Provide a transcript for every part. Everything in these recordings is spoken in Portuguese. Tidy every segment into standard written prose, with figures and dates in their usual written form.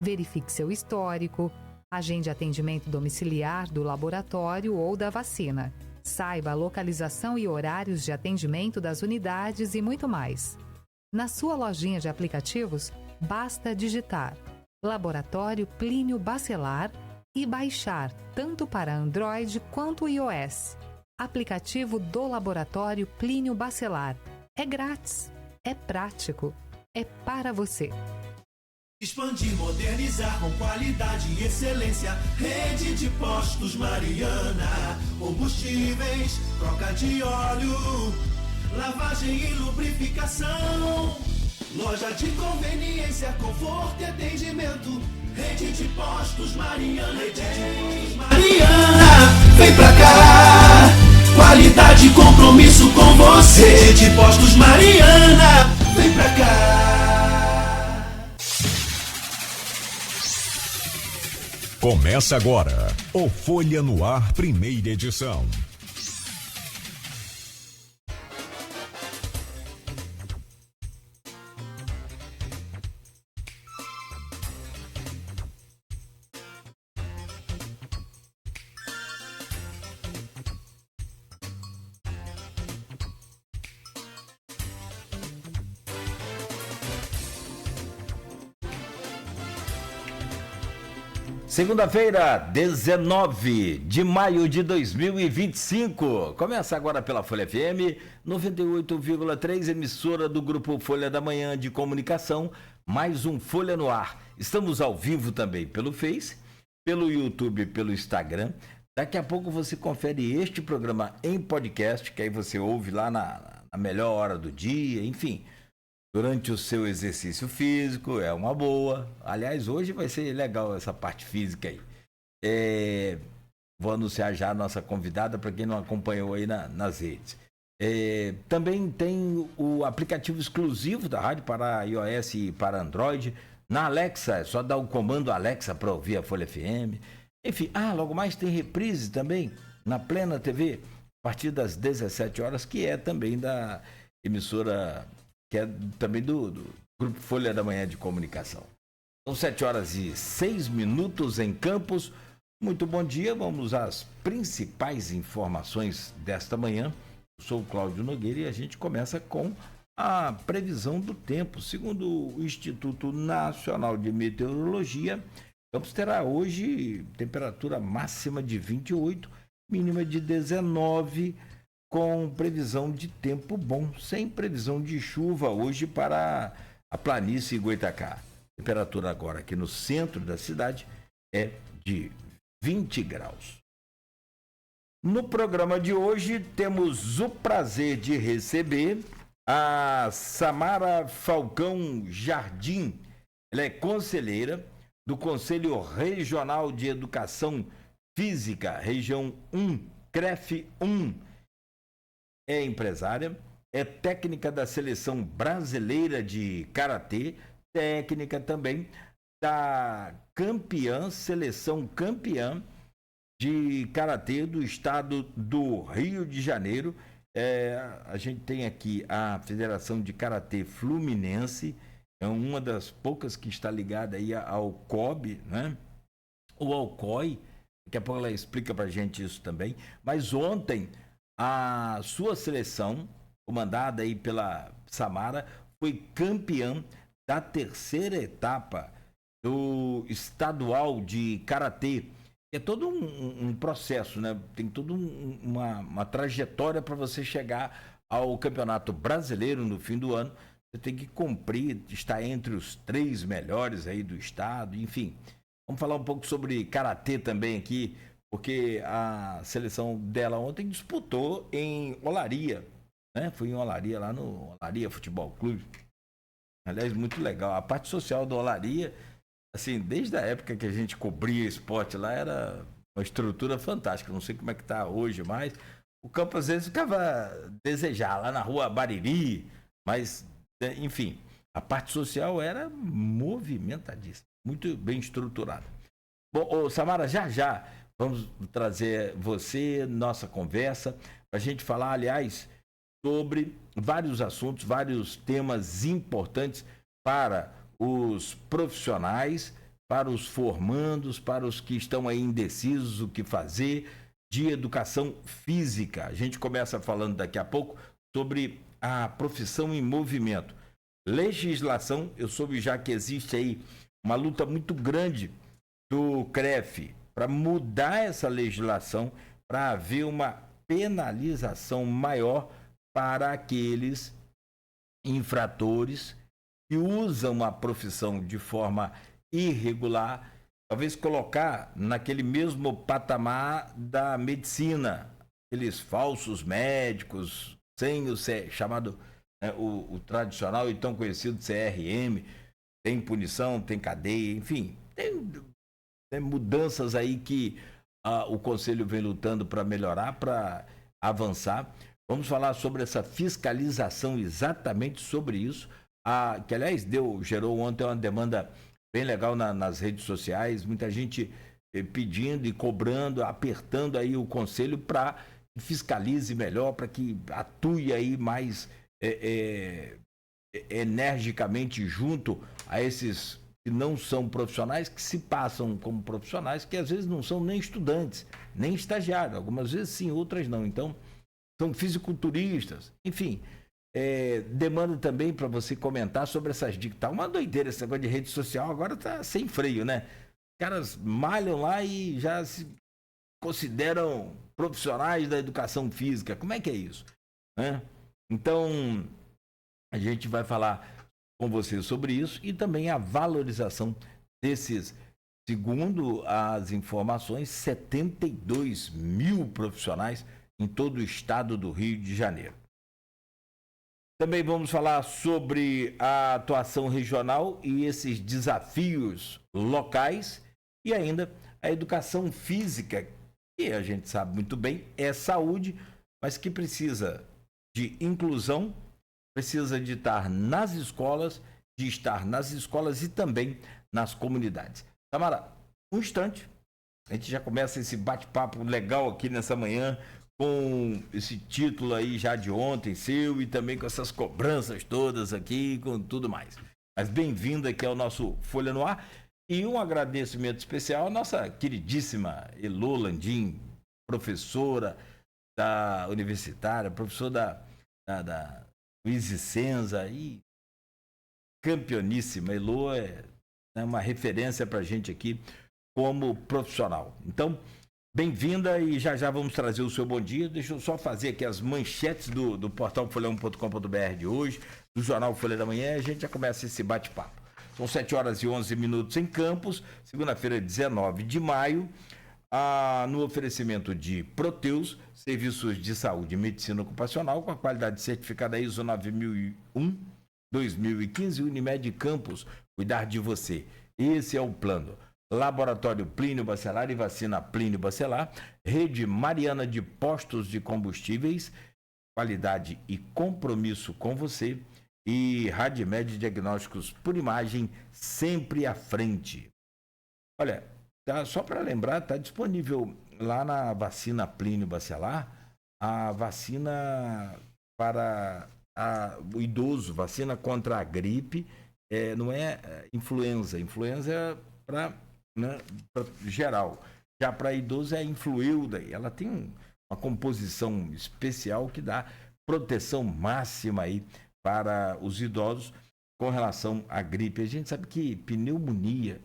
Verifique seu histórico, agende atendimento domiciliar do laboratório ou da vacina. Saiba a localização e horários de atendimento das unidades e muito mais. Na sua lojinha de aplicativos, basta digitar Laboratório Plínio Bacelar e baixar tanto para Android quanto iOS. Aplicativo do Laboratório Plínio Bacelar. É grátis, é prático, é para você. Expandir, modernizar com qualidade e excelência. Rede de postos Mariana. Combustíveis, troca de óleo, lavagem e lubrificação. Loja de conveniência, conforto e atendimento. Rede de postos Mariana. Rede de postos Mariana. Vem pra cá. Qualidade e compromisso com você. Rede de postos Mariana. Vem pra cá. Começa agora o Folha no Ar, primeira edição. Segunda-feira, 19 de maio de 2025. Começa agora pela Folha FM 98,3, emissora do Grupo Folha da Manhã de Comunicação. Mais um Folha no Ar. Estamos ao vivo também pelo Face, pelo YouTube, pelo Instagram. Daqui a pouco você confere este programa em podcast, que aí você ouve lá na melhor hora do dia, enfim. Durante o seu exercício físico, é uma boa. Aliás, hoje vai ser legal essa parte física aí. Vou anunciar já a nossa convidada, para quem não acompanhou aí nas redes. Também tem o aplicativo exclusivo da rádio para iOS e para Android. Na Alexa, é só dar o comando Alexa para ouvir a Folha FM. Enfim, logo mais tem reprise também na Plena TV, a partir das 17 horas, que é também da emissora... que é também do Grupo Folha da Manhã de Comunicação. São 7h06 em Campos. Muito bom dia, vamos às principais informações desta manhã. Eu sou o Cláudio Nogueira e a gente começa com a previsão do tempo. Segundo o Instituto Nacional de Meteorologia, Campos terá hoje temperatura máxima de 28, mínima de 19, com previsão de tempo bom, sem previsão de chuva hoje para a planície Goitacá. Temperatura agora aqui no centro da cidade é de 20 graus. No programa de hoje temos o prazer de receber a Samara Falcão Jardim. Ela é conselheira do Conselho Regional de Educação Física, região 1, CREF 1. É empresária, é técnica da Seleção Brasileira de Karatê, técnica também da Seleção Campeã de Karatê do estado do Rio de Janeiro. A gente tem aqui a Federação de Karatê Fluminense, é uma das poucas que está ligada aí ao COB, né? Ou ao COI, daqui a pouco ela explica pra gente isso também. Mas ontem a sua seleção, comandada aí pela Samara, foi campeã da terceira etapa do estadual de Karatê. É todo um processo, né? Tem toda uma trajetória para você chegar ao Campeonato Brasileiro no fim do ano. Você tem que cumprir, estar entre os 3 melhores aí do estado, enfim. Vamos falar um pouco sobre Karatê também aqui, porque a seleção dela ontem disputou em Olaria, né? Foi em Olaria, lá no Olaria Futebol Clube. Aliás, muito legal. A parte social do Olaria, assim, desde a época que a gente cobria esporte lá, era uma estrutura fantástica. Não sei como é que tá hoje, mas o campo às vezes ficava a desejar, lá na rua Bariri, mas, enfim, a parte social era movimentadíssima, muito bem estruturada. Bom, Samara, já vamos trazer você, nossa conversa, para a gente falar, aliás, sobre vários assuntos, vários temas importantes para os profissionais para os formandos, para os que estão aí indecisos o que fazer, de educação física. A gente começa falando daqui a pouco sobre a profissão em movimento. Legislação, eu soube já que existe aí uma luta muito grande do CREF para mudar essa legislação, para haver uma penalização maior para aqueles infratores que usam a profissão de forma irregular, talvez colocar naquele mesmo patamar da medicina, aqueles falsos médicos, sem o chamado, né, o tradicional e tão conhecido CRM, tem punição, tem cadeia, enfim, tem mudanças aí que o Conselho vem lutando para melhorar, para avançar. Vamos falar sobre essa fiscalização, exatamente sobre isso, que aliás gerou ontem uma demanda bem legal nas redes sociais, muita gente pedindo e cobrando, apertando aí o Conselho para que fiscalize melhor, para que atue aí mais energicamente junto a esses que não são profissionais, que se passam como profissionais, que às vezes não são nem estudantes, nem estagiários, algumas vezes sim, outras não. Então, são fisiculturistas, enfim. Demanda também para você comentar sobre essas dicas. Tá uma doideira esse negócio de rede social, agora tá sem freio, né? Os caras malham lá e já se consideram profissionais da educação física. Como é que é isso? Então, a gente vai falar com você sobre isso e também a valorização desses, segundo as informações, 72 mil profissionais em todo o estado do Rio de Janeiro. Também vamos falar sobre a atuação regional e esses desafios locais e ainda a educação física, que a gente sabe muito bem, é saúde, mas que precisa de inclusão, precisa de estar nas escolas e também nas comunidades. Tamara, um instante, a gente já começa esse bate-papo legal aqui nessa manhã, com esse título aí já de ontem seu e também com essas cobranças todas aqui, com tudo mais. Mas bem-vindo aqui ao nosso Folha no Ar e um agradecimento especial à nossa queridíssima Elô Landim, professora da universitária, professora da Luiz Senza e campeoníssima. Elô é uma referência pra gente aqui como profissional. Então, bem-vinda e já vamos trazer o seu bom dia. Deixa eu só fazer aqui as manchetes do portal folha1.com.br de hoje, do jornal Folha da Manhã, e a gente já começa esse bate-papo. São 7h11 em Campos, segunda-feira, 19 de maio, no oferecimento de Proteus, serviços de saúde e medicina ocupacional, com a qualidade certificada ISO 9001-2015, Unimed Campos, cuidar de você. Esse é o plano. Laboratório Plínio Bacelar e Vacina Plínio Bacelar, Rede Mariana de Postos de Combustíveis, qualidade e compromisso com você, e Radimed Diagnósticos por Imagem, sempre à frente. Olha, só para lembrar, está disponível lá na Vacina Plínio Bacelar a vacina para o idoso, vacina contra a gripe, não é influenza. Influenza é para geral. Já para idoso é a Influelda, ela tem uma composição especial que dá proteção máxima aí para os idosos com relação à gripe. A gente sabe que pneumonia,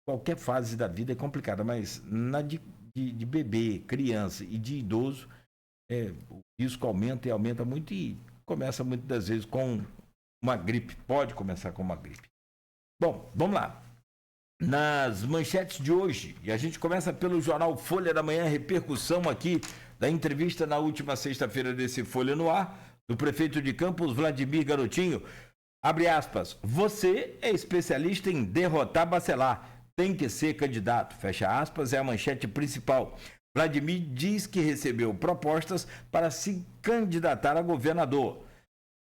qualquer fase da vida é complicada, mas na de bebê, criança e de idoso, o risco aumenta e aumenta muito e começa muitas das vezes com uma gripe, pode começar com uma gripe. Bom, vamos lá. Nas manchetes de hoje, e a gente começa pelo jornal Folha da Manhã, repercussão aqui da entrevista na última sexta-feira desse Folha no Ar, do prefeito de Campos, Vladimir Garotinho. Abre aspas, você é especialista em derrotar Bacelar, tem que ser candidato, fecha aspas, é a manchete principal. Vladimir diz que recebeu propostas para se candidatar a governador.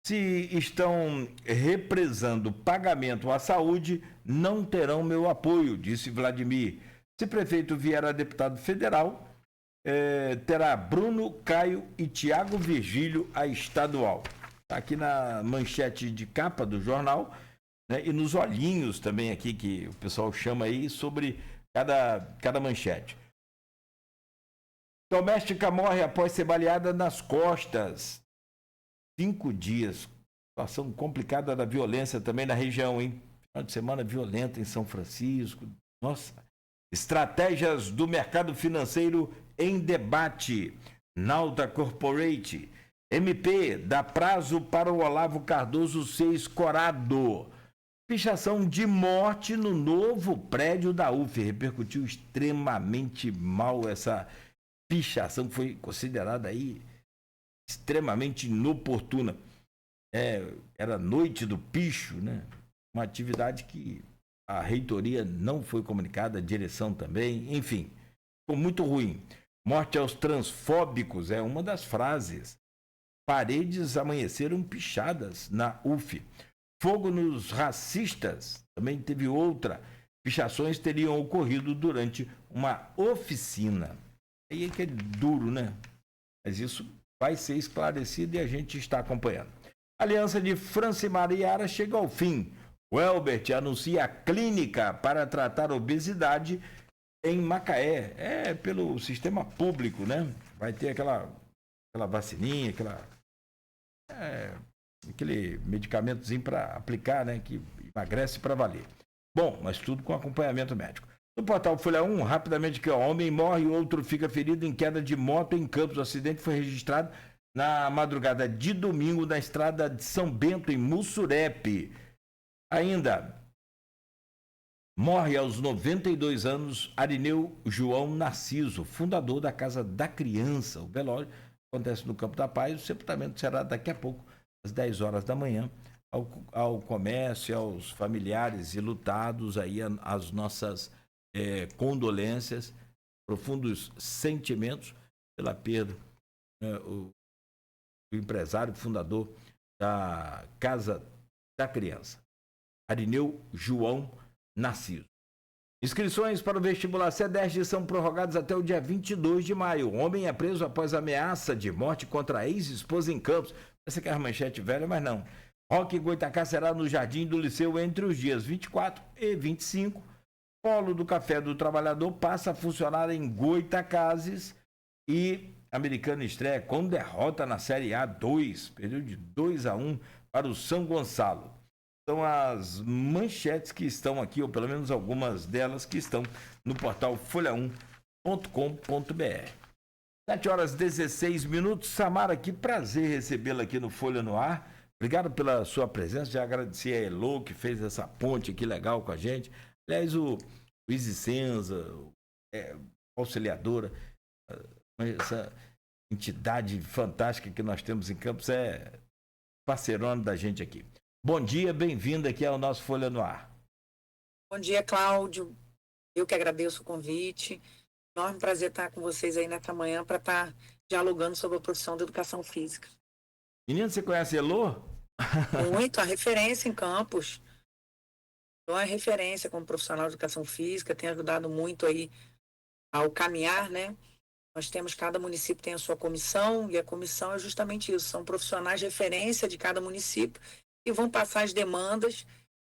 Se estão represando pagamento à saúde, não terão meu apoio, disse Vladimir. Se prefeito vier a deputado federal, terá Bruno, Caio e Tiago Virgílio a estadual. Está aqui na manchete de capa do jornal, né? E nos olhinhos também aqui, que o pessoal chama aí, sobre cada manchete. Doméstica morre após ser baleada nas costas. 5 dias. Situação complicada da violência também na região, hein? Final de semana violenta em São Francisco. Nossa. Estratégias do mercado financeiro em debate. Nauta Corporate. MP dá prazo para o Olavo Cardoso ser escorado. Pichação de morte no novo prédio da UF. Repercutiu extremamente mal essa pichação, que foi considerada aí extremamente inoportuna. Era noite do picho, né? Uma atividade que a reitoria não foi comunicada, a direção também, enfim, ficou muito ruim. Morte aos transfóbicos é uma das frases. Paredes amanheceram pichadas na UF. Fogo nos racistas, também teve outra. Pichações teriam ocorrido durante uma oficina. Aí é que é duro, né? Mas isso vai ser esclarecido e a gente está acompanhando. A aliança de Francimar e Yara chega ao fim. O Elbert anuncia a clínica para tratar obesidade em Macaé. Pelo sistema público, né? Vai ter aquela vacininha, aquele medicamentozinho para aplicar, né? Que emagrece para valer. Bom, mas tudo com acompanhamento médico. No portal Folha 1, rapidamente que homem morre e outro fica ferido em queda de moto em Campos. O acidente foi registrado na madrugada de domingo na estrada de São Bento, em Mussurepe. Ainda morre aos 92 anos Arineu João Narciso, fundador da Casa da Criança. O velório acontece no Campo da Paz. O sepultamento será daqui a pouco, às 10 horas da manhã. Ao comércio, aos familiares enlutados, aí as nossas condolências, profundos sentimentos pela perda. O empresário fundador da Casa da Criança, Arineu João Narciso. Inscrições para o vestibular CEDESD são prorrogadas até o dia 22 de maio. O homem é preso após ameaça de morte contra a ex-esposa em Campos. Essa que é a manchete velha, mas não. Roque Goitacá será no Jardim do Liceu entre os dias 24 e 25. Polo do Café do Trabalhador passa a funcionar em Goitacazes e Americana estreia com derrota na Série A2, período de 2-1 para o São Gonçalo. São as manchetes que estão aqui, ou pelo menos algumas delas que estão no portal folha1.com.br. 7 horas 16 minutos. Samara, que prazer recebê-la aqui no Folha no Ar. Obrigado pela sua presença. Já agradeci a Elo, que fez essa ponte aqui legal com a gente. Aliás, o Izzy Senza, auxiliadora, essa entidade fantástica que nós temos em Campos, é parceirona da gente aqui. Bom dia, bem-vindo aqui ao nosso Folha no Ar. Bom dia, Cláudio. Eu que agradeço o convite. Enorme prazer estar com vocês aí nesta manhã para estar dialogando sobre a profissão da educação física. Menino, você conhece a Elô? Muito, a referência em Campos. Então, é referência como profissional de educação física, tem ajudado muito aí ao caminhar, né? Nós temos, cada município tem a sua comissão, e a comissão é justamente isso, são profissionais de referência de cada município que vão passar as demandas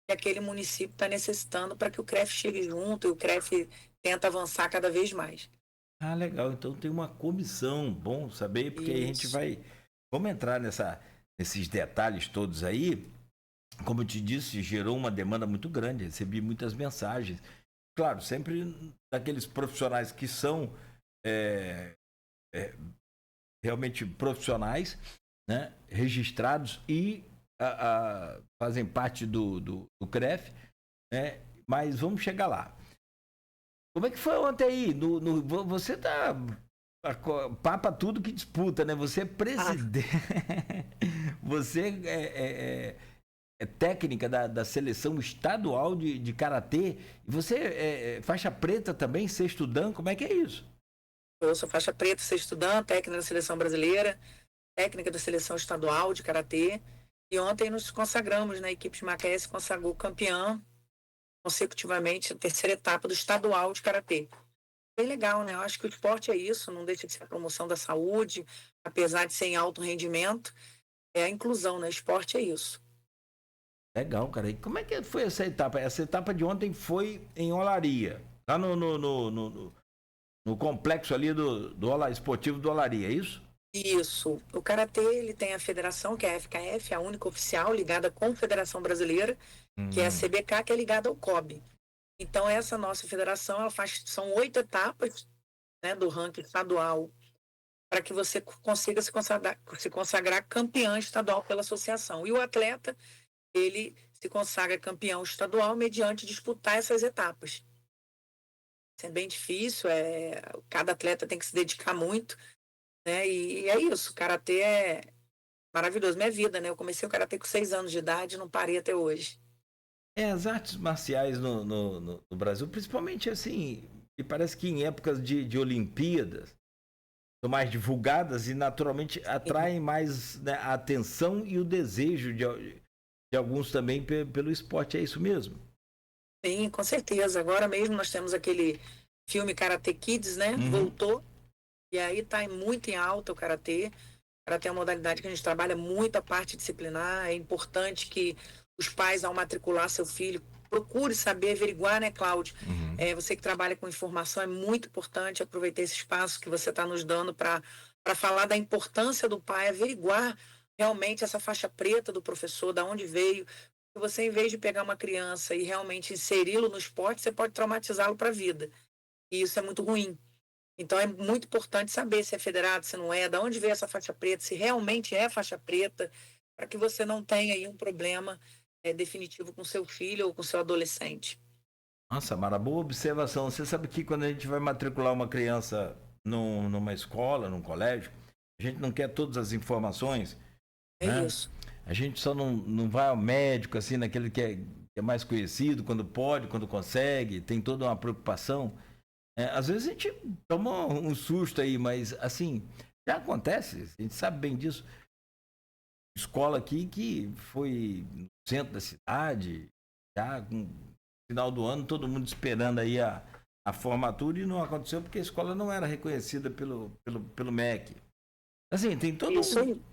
que aquele município está necessitando para que o CREF chegue junto e o CREF tenta avançar cada vez mais. Ah, legal, então tem uma comissão, bom saber, porque aí a gente vamos entrar nesses detalhes todos aí. Como eu te disse, gerou uma demanda muito grande, recebi muitas mensagens. Claro, sempre daqueles profissionais que são realmente profissionais, né, registrados e fazem parte do CREF, né, mas vamos chegar lá. Como é que foi ontem aí? Você papa tudo que disputa, né? Você é presidente, você é técnica da seleção estadual de karatê. E você é faixa preta também, sexto dan, como é que é isso? Eu sou faixa preta, sexto dan, técnica da seleção brasileira, técnica da seleção estadual de karatê. E ontem nos consagramos, né? A equipe de Macaé se consagrou campeã consecutivamente a terceira etapa do estadual de karatê. Bem legal, né? Eu acho que o esporte é isso, não deixa de ser a promoção da saúde, apesar de ser em alto rendimento, é a inclusão, né? O esporte é isso. Legal, cara. E como é que foi essa etapa? Essa etapa de ontem foi em Olaria, lá no complexo ali do esportivo do Olaria, é isso? Isso. O Karatê, ele tem a federação, que é a FKF, a única oficial ligada com a Federação Brasileira, que é a CBK, que é ligada ao COB. Então, essa nossa federação, são 8 etapas, né, do ranking estadual, para que você consiga se consagrar campeão estadual pela associação. E o atleta, ele se consagra campeão estadual mediante disputar essas etapas. Isso é bem difícil, cada atleta tem que se dedicar muito, né? E é isso, o karatê é maravilhoso, minha vida, né? Eu comecei o karatê com 6 anos de idade e não parei até hoje. As artes marciais no Brasil, principalmente assim, e parece que em épocas de Olimpíadas, são mais divulgadas e naturalmente atraem mais, né, a atenção e o desejo de alguns também pelo esporte, é isso mesmo? Sim, com certeza. Agora mesmo nós temos aquele filme Karate Kids, né? Voltou. E aí está muito em alta o karatê. O karatê é uma modalidade que a gente trabalha muito a parte disciplinar. É importante que os pais, ao matricular seu filho, procure saber, averiguar, né, Cláudio? Você que trabalha com informação, é muito importante aproveitar esse espaço que você está nos dando para falar da importância do pai, averiguar realmente essa faixa preta do professor, da onde veio. Você, em vez de pegar uma criança e realmente inseri-lo no esporte, você pode traumatizá-lo para a vida. E isso é muito ruim. Então, é muito importante saber se é federado, se não é, de onde veio essa faixa preta, se realmente é faixa preta, para que você não tenha aí um problema definitivo com seu filho ou com seu adolescente. Nossa, Mara, boa observação. Você sabe que quando a gente vai matricular uma criança numa escola, num colégio, a gente não quer todas as informações. É, né? Isso. A gente só não vai ao médico, assim, naquele que é mais conhecido, quando pode, quando consegue, tem toda uma preocupação. Às vezes a gente toma um susto aí, mas, assim, já acontece, a gente sabe bem disso. Escola aqui que foi no centro da cidade, já no final do ano, todo mundo esperando aí a formatura e não aconteceu porque a escola não era reconhecida pelo MEC. Assim, tem todo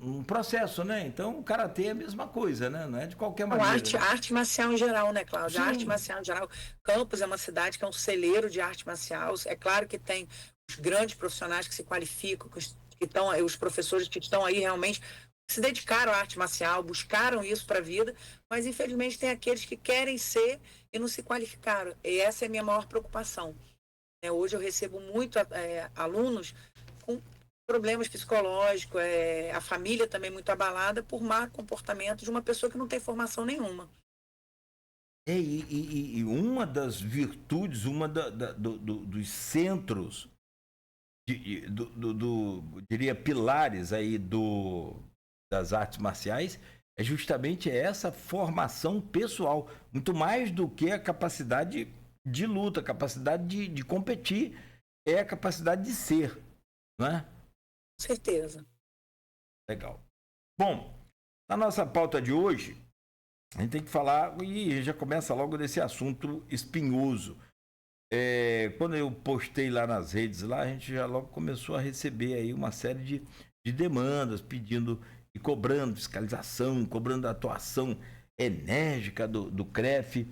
um processo, né? Então, o karatê é a mesma coisa, né? Não é de qualquer maneira. Arte marcial em geral, né, Cláudia? A arte marcial em geral. Campos é uma cidade que é um celeiro de arte marcial. É claro que tem os grandes profissionais que se qualificam, os professores que estão aí realmente se dedicaram à arte marcial, buscaram isso para a vida, mas infelizmente tem aqueles que querem ser e não se qualificaram. E essa é a minha maior preocupação. Hoje eu recebo muito alunos com problemas psicológicos, a família também muito abalada por mau comportamento de uma pessoa que não tem formação nenhuma. E uma das virtudes, dos centros, diria, pilares aí das artes marciais, é justamente essa formação pessoal, muito mais do que a capacidade de luta, a capacidade de competir, é a capacidade de ser, não é? Com certeza. Legal. Bom, na nossa pauta de hoje, a gente tem que falar, e já começa logo desse assunto espinhoso. Quando eu postei lá nas redes, a gente já logo começou a receber aí uma série de demandas, pedindo e cobrando fiscalização, cobrando a atuação enérgica do CREF.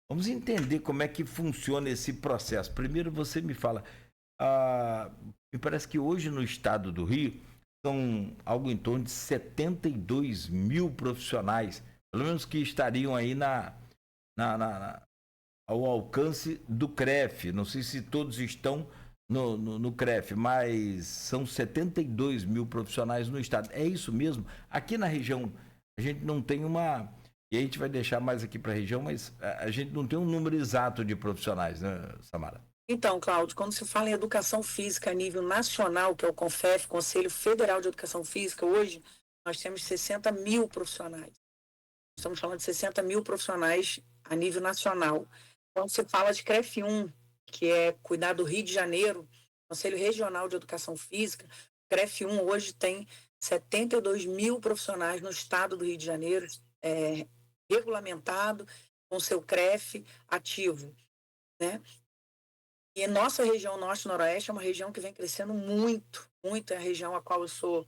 Vamos entender como é que funciona esse processo. Primeiro você me fala, me parece que hoje no estado do Rio são algo em torno de 72 mil profissionais, pelo menos que estariam aí ao alcance do CREF. Não sei se todos estão no CREF, mas são 72 mil profissionais no estado. É isso mesmo? Aqui na região a gente não tem uma... E a gente vai deixar mais aqui para a região, mas a gente não tem um número exato de profissionais, né, Samara? Então, Cláudio, quando se fala em educação física a nível nacional, que é o CONFEF, Conselho Federal de Educação Física, hoje nós temos 60 mil profissionais. Estamos falando de 60 mil profissionais a nível nacional. Quando se fala de CREF1, que é cuidar do Rio de Janeiro, Conselho Regional de Educação Física, CREF1 hoje tem 72 mil profissionais no estado do Rio de Janeiro, regulamentado, com seu CREF ativo, né? E nossa região Norte-Noroeste é uma região que vem crescendo muito, muito. É a região a qual eu sou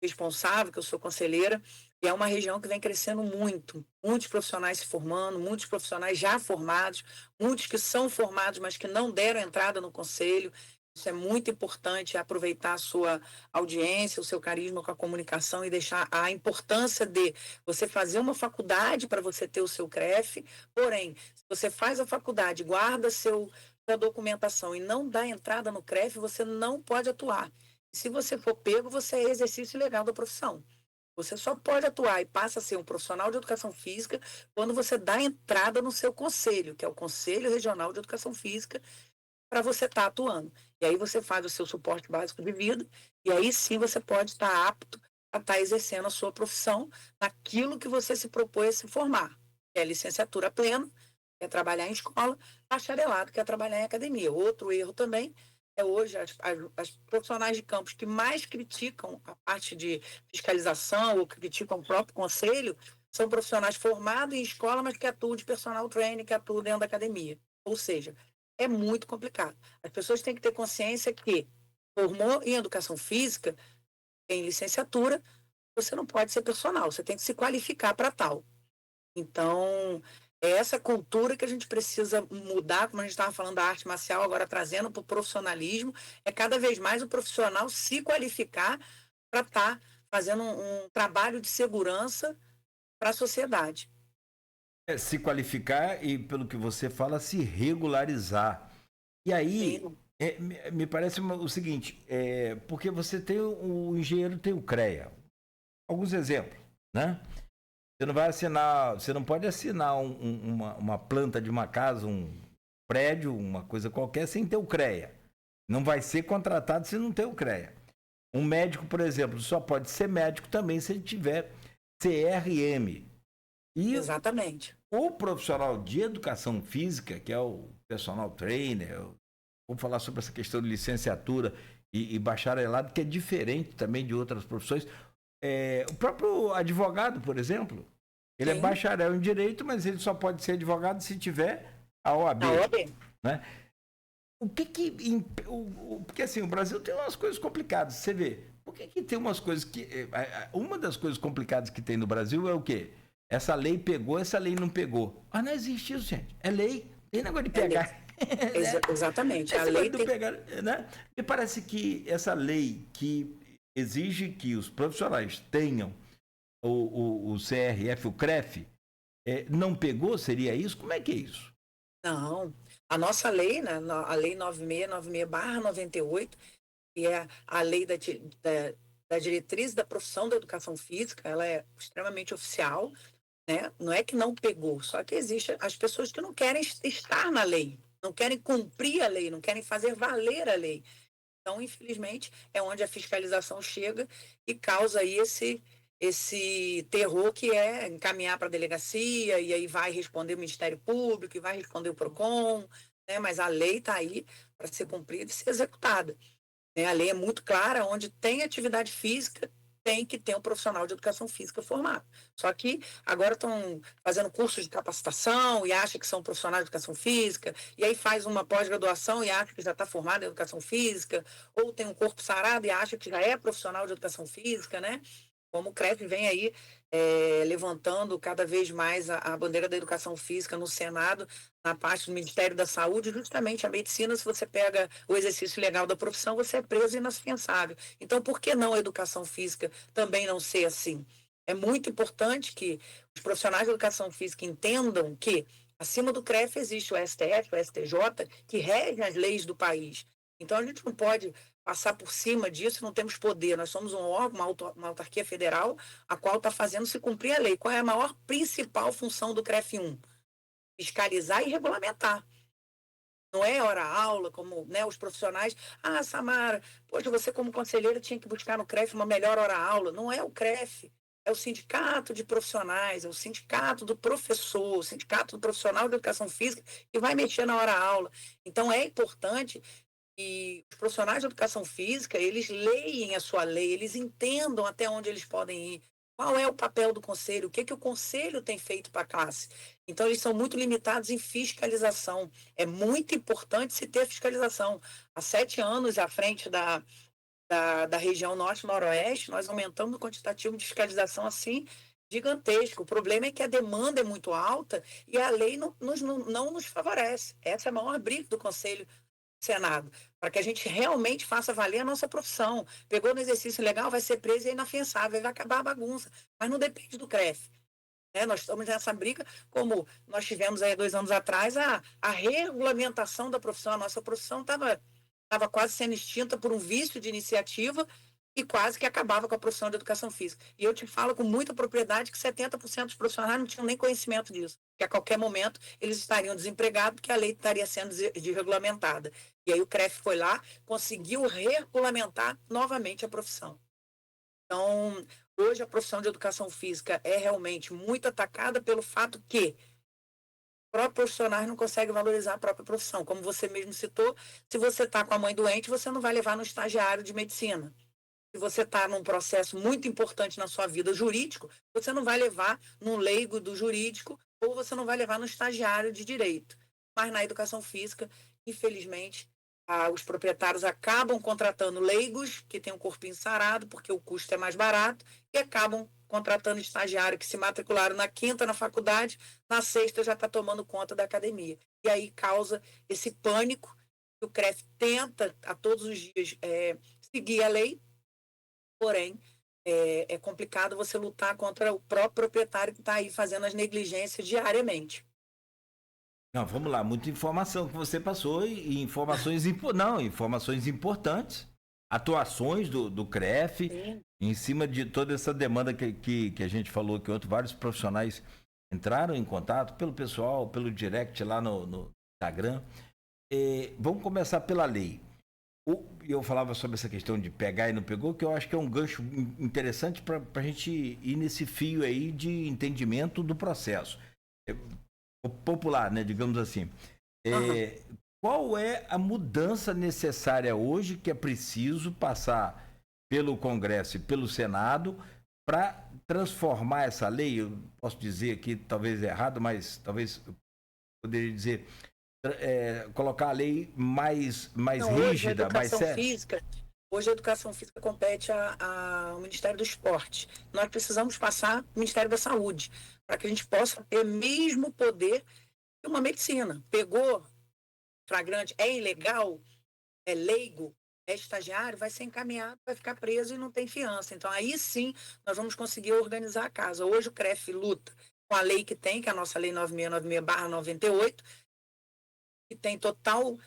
responsável, que eu sou conselheira. E é uma região que vem crescendo muito. Muitos profissionais se formando, muitos profissionais já formados, muitos que são formados, mas que não deram entrada no conselho. Isso é muito importante, aproveitar a sua audiência, o seu carisma com a comunicação e deixar a importância de você fazer uma faculdade para você ter o seu CREF. Porém, se você faz a faculdade, guarda sua documentação e não dá entrada no CREF, você não pode atuar. E se você for pego, você é exercício ilegal da profissão. Você só pode atuar e passa a ser um profissional de educação física quando você dá entrada no seu conselho, que é o Conselho Regional de Educação Física, para você estar atuando. E aí você faz o seu suporte básico de vida, e aí sim você pode estar apto a estar exercendo a sua profissão naquilo que você se propôs a se formar, que é licenciatura plena, que é trabalhar em escola, bacharelado, que é trabalhar em academia. Outro erro também é hoje as profissionais de campus que mais criticam a parte de fiscalização ou criticam o próprio conselho são profissionais formados em escola, mas que atuam de personal training, que atuam dentro da academia. Ou seja, é muito complicado. As pessoas têm que ter consciência que formou em educação física, em licenciatura, você não pode ser personal, você tem que se qualificar para tal. Então, é essa cultura que a gente precisa mudar, como a gente estava falando da arte marcial, agora trazendo para o profissionalismo, é cada vez mais o profissional se qualificar para estar fazendo um trabalho de segurança para a sociedade. Se qualificar e, pelo que você fala, se regularizar. E aí, me parece o seguinte, porque você tem o engenheiro, tem o CREA. Alguns exemplos, né? Você não vai assinar, você não pode assinar uma planta de uma casa, um prédio, uma coisa qualquer, sem ter o CREA. Não vai ser contratado se não ter o CREA. Um médico, por exemplo, só pode ser médico também se ele tiver CRM. E exatamente. O profissional de educação física, que é o personal trainer, vamos falar sobre essa questão de licenciatura e bacharelado, que é diferente também de outras profissões. O próprio advogado, por exemplo, ele é bacharel em direito, mas ele só pode ser advogado se tiver a OAB. A OAB. Né? Porque assim, o Brasil tem umas coisas complicadas, você vê. Por que tem umas coisas que... Uma das coisas complicadas que tem no Brasil é o quê? Essa lei pegou, essa lei não pegou. Mas não existe isso, gente. É lei. Tem negócio de pegar. Exatamente. A lei tem... pegar, né? Me parece que essa lei que exige que os profissionais tenham o CRF, o CREF, não pegou? Seria isso? Como é que é isso? Não. A nossa lei, né, a Lei 9696/98, que é a lei da diretriz da profissão da educação física, ela é extremamente oficial, né? Não é que não pegou, só que existe as pessoas que não querem estar na lei, não querem cumprir a lei, não querem fazer valer a lei. Então, infelizmente, é onde a fiscalização chega e causa aí esse terror que é encaminhar para a delegacia e aí vai responder o Ministério Público e vai responder o PROCON, né? Mas a lei está aí para ser cumprida e ser executada. A lei é muito clara, onde tem atividade física, tem que ter um profissional de educação física formado. Só que agora estão fazendo cursos de capacitação e acham que são profissionais de educação física, e aí faz uma pós-graduação e acha que já está formado em educação física, ou tem um corpo sarado e acha que já é profissional de educação física, né? Como o CREF vem aí levantando cada vez mais a bandeira da educação física no Senado, na parte do Ministério da Saúde, justamente a medicina, se você pega o exercício legal da profissão, você é preso e inafiançável. Então, por que não a educação física também não ser assim? É muito importante que os profissionais de educação física entendam que, acima do CREF, existe o STF, o STJ, que regem as leis do país. Então, a gente não pode passar por cima disso, não temos poder. Nós somos um órgão, uma autarquia federal, a qual está fazendo se cumprir a lei. Qual é a maior principal função do CREF-1? Fiscalizar e regulamentar. Não é hora-aula, como, né, os profissionais... Samara, poxa, você como conselheira tinha que buscar no CREF uma melhor hora-aula. Não é o CREF, é o sindicato de profissionais, é o sindicato do professor, o sindicato do profissional de educação física que vai mexer na hora-aula. Então, é importante... E os profissionais de educação física, eles leem a sua lei, eles entendam até onde eles podem ir, qual é o papel do conselho, o que o conselho tem feito para a classe. Então, eles são muito limitados em fiscalização. É muito importante se ter fiscalização. Há 7 anos à frente da região norte-noroeste, nós aumentamos o quantitativo de fiscalização assim gigantesco. O problema é que a demanda é muito alta e a lei não nos favorece. Essa é a maior briga do Conselho Senado, para que a gente realmente faça valer a nossa profissão. Pegou no exercício legal, vai ser preso e é inafiançável, vai acabar a bagunça. Mas não depende do CREF. Nós estamos nessa briga, como nós tivemos aí 2 anos atrás, a regulamentação da profissão. A nossa profissão estava quase sendo extinta por um vício de iniciativa e quase que acabava com a profissão de educação física. E eu te falo com muita propriedade que 70% dos profissionais não tinham nem conhecimento disso, que a qualquer momento eles estariam desempregados porque a lei estaria sendo desregulamentada. E aí o CREF foi lá, conseguiu regulamentar novamente a profissão. Então, hoje a profissão de educação física é realmente muito atacada pelo fato que os próprios profissionais não conseguem valorizar a própria profissão. Como você mesmo citou, se você está com a mãe doente, você não vai levar no estagiário de medicina. Se você está num processo muito importante na sua vida jurídico, você não vai levar num leigo do jurídico ou você não vai levar no estagiário de direito. Mas na educação física, infelizmente, os proprietários acabam contratando leigos que têm um corpinho sarado, porque o custo é mais barato, e acabam contratando estagiário que se matricularam na 5ª na faculdade, na 6ª já está tomando conta da academia. E aí causa esse pânico que o CREF tenta a todos os dias seguir a lei, porém é complicado você lutar contra o próprio proprietário que está aí fazendo as negligências diariamente. Não, vamos lá, muita informação que você passou e informações importantes, atuações do CREF, sim, em cima de toda essa demanda que a gente falou que vários profissionais entraram em contato pelo pessoal, pelo direct lá no Instagram. Vamos começar pela lei. Eu falava sobre essa questão de pegar e não pegou, que eu acho que é um gancho interessante para a gente ir nesse fio aí de entendimento do processo. Popular, né, digamos assim. Qual é a mudança necessária hoje que é preciso passar pelo Congresso e pelo Senado para transformar essa lei? Eu posso dizer aqui, talvez errado, mas talvez eu poderia dizer colocar a lei mais rígida, mais séria. Hoje a educação física compete ao Ministério do Esporte. Nós precisamos passar o Ministério da Saúde, para que a gente possa ter mesmo poder que uma medicina. Pegou flagrante, é ilegal, é leigo, é estagiário, vai ser encaminhado, vai ficar preso e não tem fiança. Então aí sim nós vamos conseguir organizar a casa. Hoje o CREF luta com a lei que tem, que é a nossa lei 9696/98, que tem total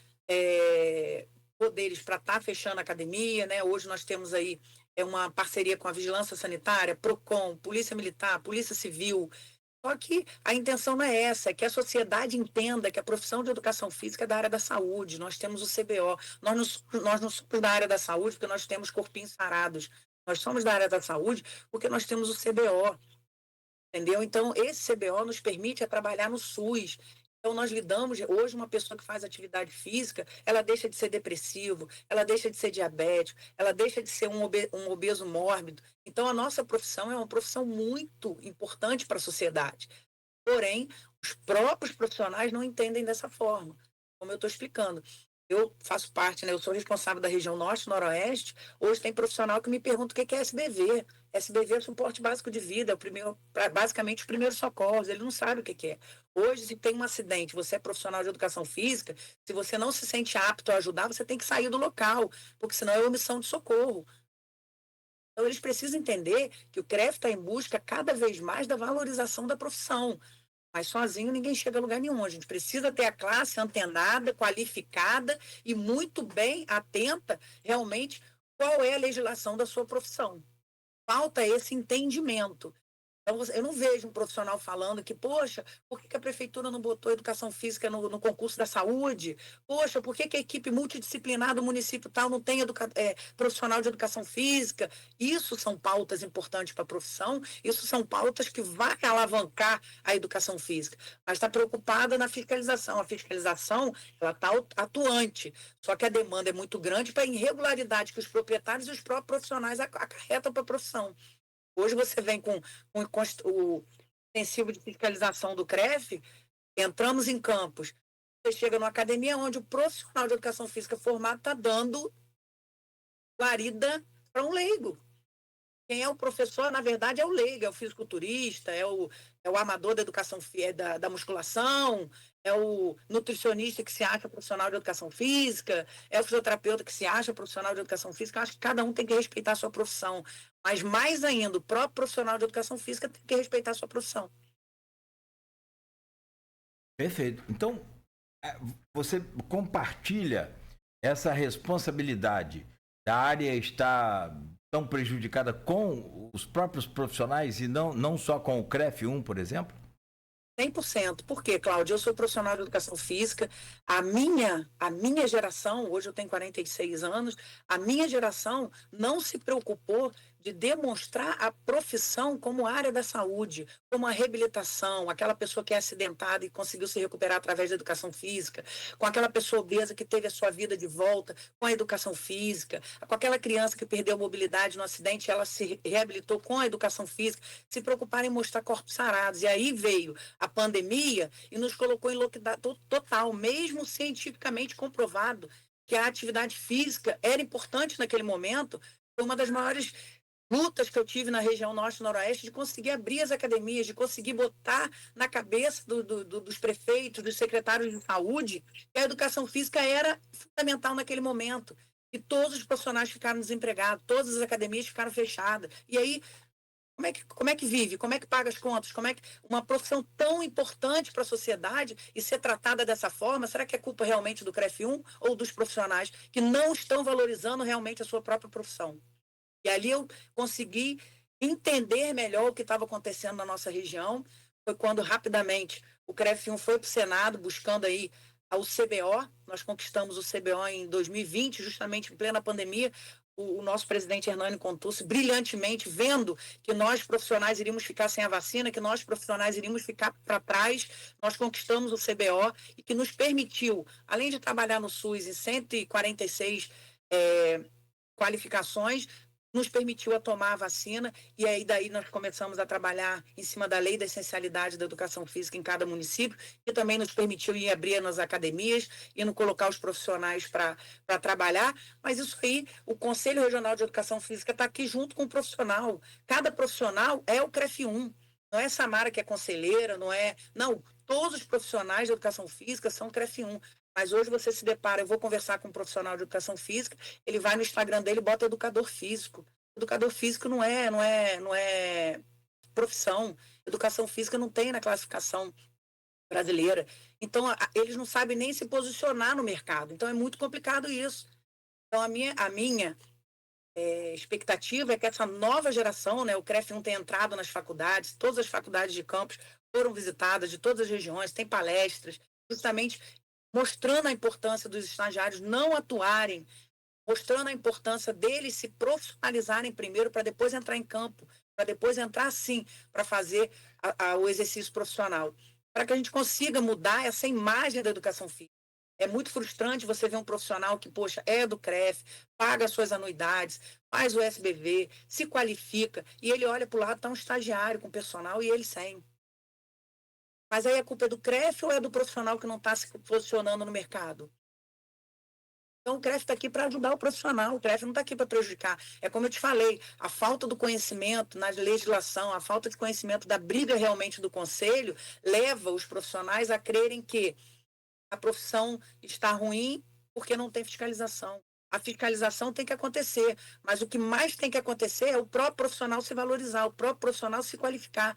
poderes para estar fechando a academia, né? Hoje nós temos aí uma parceria com a Vigilância Sanitária, PROCON, Polícia Militar, Polícia Civil. Só que a intenção não é essa, é que a sociedade entenda que a profissão de educação física é da área da saúde. Nós temos o CBO. Nós não somos da área da saúde porque nós temos corpinhos sarados. Nós somos da área da saúde porque nós temos o CBO. Entendeu? Então, esse CBO nos permite trabalhar no SUS. Então, nós lidamos, hoje, uma pessoa que faz atividade física, ela deixa de ser depressivo, ela deixa de ser diabético, ela deixa de ser um obeso mórbido. Então, a nossa profissão é uma profissão muito importante para a sociedade. Porém, os próprios profissionais não entendem dessa forma, como eu estou explicando. Eu faço parte, né? Eu sou responsável da região norte e noroeste. Hoje tem profissional que me pergunta o que é SBV. SBV é suporte básico de vida, basicamente os primeiros socorros. Ele não sabe o que é. Hoje, se tem um acidente, você é profissional de educação física, se você não se sente apto a ajudar, você tem que sair do local, porque senão é omissão de socorro. Então, eles precisam entender que o CREF está em busca cada vez mais da valorização da profissão. Mas sozinho ninguém chega a lugar nenhum. A gente precisa ter a classe antenada, qualificada e muito bem atenta realmente qual é a legislação da sua profissão. Falta esse entendimento. Então, eu não vejo um profissional falando que, poxa, por que a prefeitura não botou educação física no concurso da saúde? Poxa, por que a equipe multidisciplinar do município tal não tem profissional de educação física? Isso são pautas importantes para a profissão, isso são pautas que vão alavancar a educação física. Mas está preocupada na fiscalização. A fiscalização ela está atuante, só que a demanda é muito grande para a irregularidade que os proprietários e os próprios profissionais acarretam para a profissão. Hoje você vem com o extensivo de fiscalização do CREF, entramos em campos, você chega numa academia onde o profissional de educação física formado está dando guarida para um leigo. Quem é o professor, na verdade, é o leigo, é o fisiculturista, é o amador da educação da musculação, é o nutricionista que se acha profissional de educação física, é o fisioterapeuta que se acha profissional de educação física. Eu acho que cada um tem que respeitar a sua profissão. Mas, mais ainda, o próprio profissional de educação física tem que respeitar a sua profissão. Perfeito. Então, você compartilha essa responsabilidade da área estar tão prejudicada com os próprios profissionais e não só com o CREF1, por exemplo? 100%. Por quê, Cláudia? Eu sou profissional de educação física. A minha geração, hoje eu tenho 46 anos, a minha geração não se preocupou de demonstrar a profissão como área da saúde, como a reabilitação, aquela pessoa que é acidentada e conseguiu se recuperar através da educação física, com aquela pessoa obesa que teve a sua vida de volta com a educação física, com aquela criança que perdeu mobilidade no acidente, ela se reabilitou com a educação física, se preocuparam em mostrar corpos sarados. E aí veio a pandemia e nos colocou em lockdown total, mesmo cientificamente comprovado que a atividade física era importante naquele momento. Foi uma das maiores lutas que eu tive na região norte e noroeste de conseguir abrir as academias, de conseguir botar na cabeça dos prefeitos, dos secretários de saúde, que a educação física era fundamental naquele momento. E todos os profissionais ficaram desempregados, todas as academias ficaram fechadas. E aí, como é que vive? Como é que paga as contas? Como é que uma profissão tão importante para a sociedade e ser tratada dessa forma? Será que é culpa realmente do CREF1 ou dos profissionais que não estão valorizando realmente a sua própria profissão? E ali eu consegui entender melhor o que estava acontecendo na nossa região. Foi quando, rapidamente, o CREF1 foi para o Senado, buscando aí o CBO. Nós conquistamos o CBO em 2020, justamente em plena pandemia. O nosso presidente Hernani Contursi, brilhantemente, vendo que nós profissionais iríamos ficar sem a vacina, que nós profissionais iríamos ficar para trás, nós conquistamos o CBO e que nos permitiu, além de trabalhar no SUS em 146 qualificações, nos permitiu a tomar a vacina, e aí daí nós começamos a trabalhar em cima da lei da essencialidade da educação física em cada município, que também nos permitiu ir abrir nas academias, e não colocar os profissionais para trabalhar. Mas isso aí, o Conselho Regional de Educação Física está aqui junto com o profissional. Cada profissional é o CREF1. Não é Samara que é conselheira, não, todos os profissionais de educação física são CREF1. Mas hoje você se depara, eu vou conversar com um profissional de educação física, ele vai no Instagram dele e bota educador físico. Educador físico não é profissão. Educação física não tem na classificação brasileira. Então, eles não sabem nem se posicionar no mercado. Então, é muito complicado isso. Então, a minha expectativa é que essa nova geração, né, o CREF1 tenha entrado nas faculdades, todas as faculdades de campus foram visitadas, de todas as regiões, tem palestras, justamente mostrando a importância dos estagiários não atuarem, mostrando a importância deles se profissionalizarem primeiro para depois entrar em campo, para depois entrar, sim, para fazer o exercício profissional, para que a gente consiga mudar essa imagem da educação física. É muito frustrante você ver um profissional que, poxa, é do CREF, paga as suas anuidades, faz o SBV, se qualifica, e ele olha para o lado, está um estagiário com personal e ele sem. Mas aí a culpa é do CREF ou é do profissional que não está se posicionando no mercado? Então o CREF está aqui para ajudar o profissional, o CREF não está aqui para prejudicar. É como eu te falei, a falta do conhecimento na legislação, a falta de conhecimento da briga realmente do conselho, leva os profissionais a crerem que a profissão está ruim porque não tem fiscalização. A fiscalização tem que acontecer, mas o que mais tem que acontecer é o próprio profissional se valorizar, o próprio profissional se qualificar.